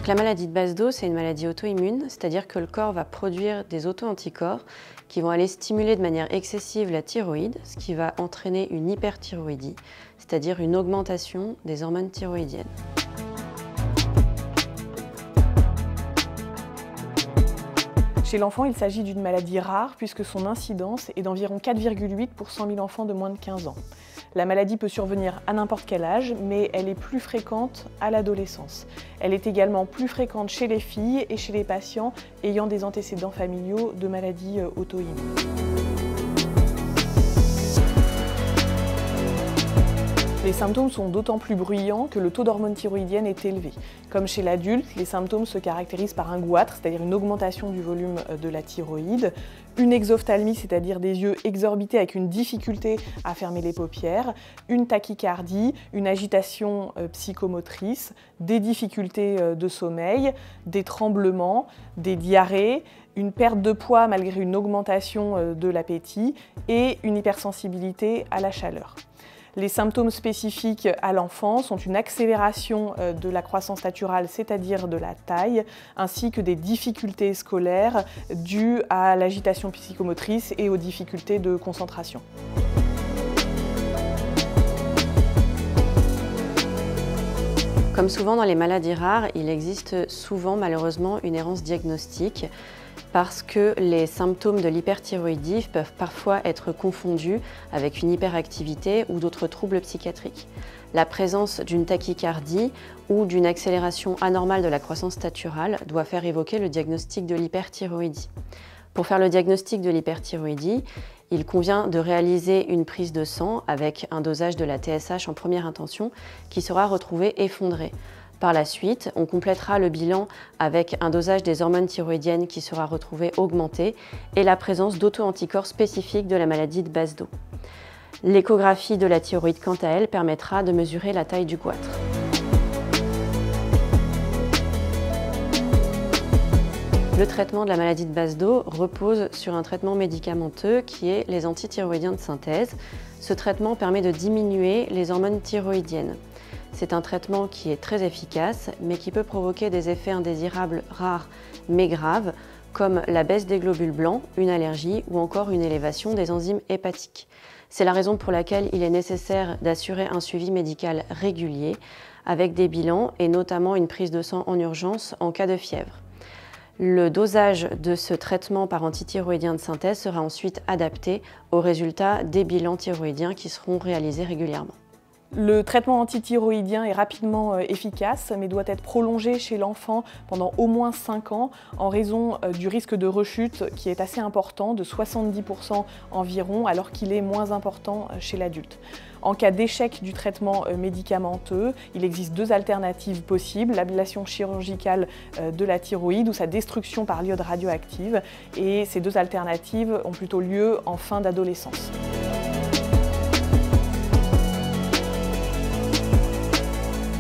Donc la maladie de Basedow, c'est une maladie auto-immune, c'est-à-dire que le corps va produire des auto-anticorps qui vont aller stimuler de manière excessive la thyroïde, ce qui va entraîner une hyperthyroïdie, c'est-à-dire une augmentation des hormones thyroïdiennes. Chez l'enfant, il s'agit d'une maladie rare puisque son incidence est d'environ 4,8 pour 100 000 enfants de moins de 15 ans. La maladie peut survenir à n'importe quel âge, mais elle est plus fréquente à l'adolescence. Elle est également plus fréquente chez les filles et chez les patients ayant des antécédents familiaux de maladies auto-immunes. Les symptômes sont d'autant plus bruyants que le taux d'hormones thyroïdiennes est élevé. Comme chez l'adulte, les symptômes se caractérisent par un goitre, c'est-à-dire une augmentation du volume de la thyroïde, une exophthalmie, c'est-à-dire des yeux exorbités avec une difficulté à fermer les paupières, une tachycardie, une agitation psychomotrice, des difficultés de sommeil, des tremblements, des diarrhées, une perte de poids malgré une augmentation de l'appétit et une hypersensibilité à la chaleur. Les symptômes spécifiques à l'enfant sont une accélération de la croissance naturelle, c'est-à-dire de la taille, ainsi que des difficultés scolaires dues à l'agitation psychomotrice et aux difficultés de concentration. Comme souvent dans les maladies rares, il existe souvent malheureusement une errance diagnostique parce que les symptômes de l'hyperthyroïdie peuvent parfois être confondus avec une hyperactivité ou d'autres troubles psychiatriques. La présence d'une tachycardie ou d'une accélération anormale de la croissance naturelle doit faire évoquer le diagnostic de l'hyperthyroïdie. Pour faire le diagnostic de l'hyperthyroïdie, il convient de réaliser une prise de sang avec un dosage de la TSH en première intention qui sera retrouvé effondré. Par la suite, on complétera le bilan avec un dosage des hormones thyroïdiennes qui sera retrouvé augmenté et la présence d'auto-anticorps spécifiques de la maladie de Basedow. L'échographie de la thyroïde, quant à elle, permettra de mesurer la taille du goitre. Le traitement de la maladie de Basedow repose sur un traitement médicamenteux qui est les antithyroïdiens de synthèse. Ce traitement permet de diminuer les hormones thyroïdiennes. C'est un traitement qui est très efficace, mais qui peut provoquer des effets indésirables rares mais graves, comme la baisse des globules blancs, une allergie ou encore une élévation des enzymes hépatiques. C'est la raison pour laquelle il est nécessaire d'assurer un suivi médical régulier, avec des bilans et notamment une prise de sang en urgence en cas de fièvre. Le dosage de ce traitement par antithyroïdien de synthèse sera ensuite adapté aux résultats des bilans thyroïdiens qui seront réalisés régulièrement. Le traitement antithyroïdien est rapidement efficace, mais doit être prolongé chez l'enfant pendant au moins 5 ans en raison du risque de rechute qui est assez important, de 70% environ, alors qu'il est moins important chez l'adulte. En cas d'échec du traitement médicamenteux, il existe 2 alternatives possibles, l'ablation chirurgicale de la thyroïde ou sa destruction par l'iode radioactive, et ces 2 alternatives ont plutôt lieu en fin d'adolescence.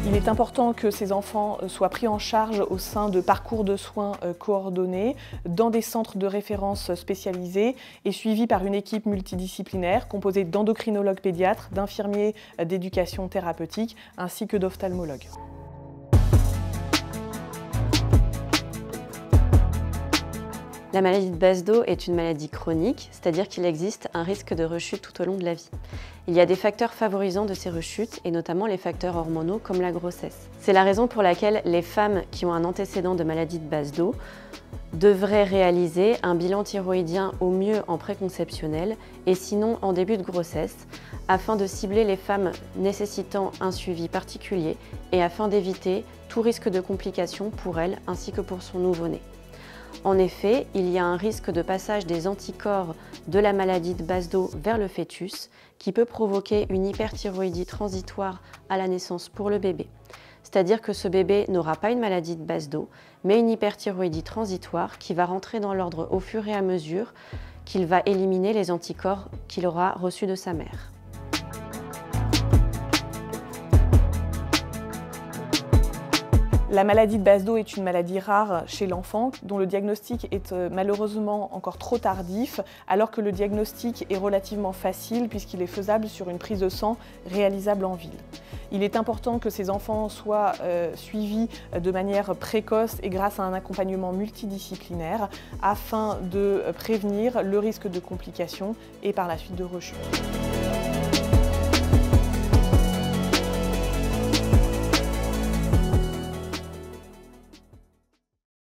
Il est important que ces enfants soient pris en charge au sein de parcours de soins coordonnés, dans des centres de référence spécialisés et suivis par une équipe multidisciplinaire composée d'endocrinologues pédiatres, d'infirmiers d'éducation thérapeutique ainsi que d'ophtalmologues. La maladie de Basedow est une maladie chronique, c'est-à-dire qu'il existe un risque de rechute tout au long de la vie. Il y a des facteurs favorisants de ces rechutes, et notamment les facteurs hormonaux comme la grossesse. C'est la raison pour laquelle les femmes qui ont un antécédent de maladie de Basedow devraient réaliser un bilan thyroïdien au mieux en préconceptionnel et sinon en début de grossesse, afin de cibler les femmes nécessitant un suivi particulier et afin d'éviter tout risque de complications pour elles ainsi que pour son nouveau-né. En effet, il y a un risque de passage des anticorps de la maladie de Basedow vers le fœtus qui peut provoquer une hyperthyroïdie transitoire à la naissance pour le bébé. C'est-à-dire que ce bébé n'aura pas une maladie de Basedow, mais une hyperthyroïdie transitoire qui va rentrer dans l'ordre au fur et à mesure qu'il va éliminer les anticorps qu'il aura reçus de sa mère. La maladie de Basedow est une maladie rare chez l'enfant dont le diagnostic est malheureusement encore trop tardif alors que le diagnostic est relativement facile puisqu'il est faisable sur une prise de sang réalisable en ville. Il est important que ces enfants soient suivis de manière précoce et grâce à un accompagnement multidisciplinaire afin de prévenir le risque de complications et par la suite de rechute.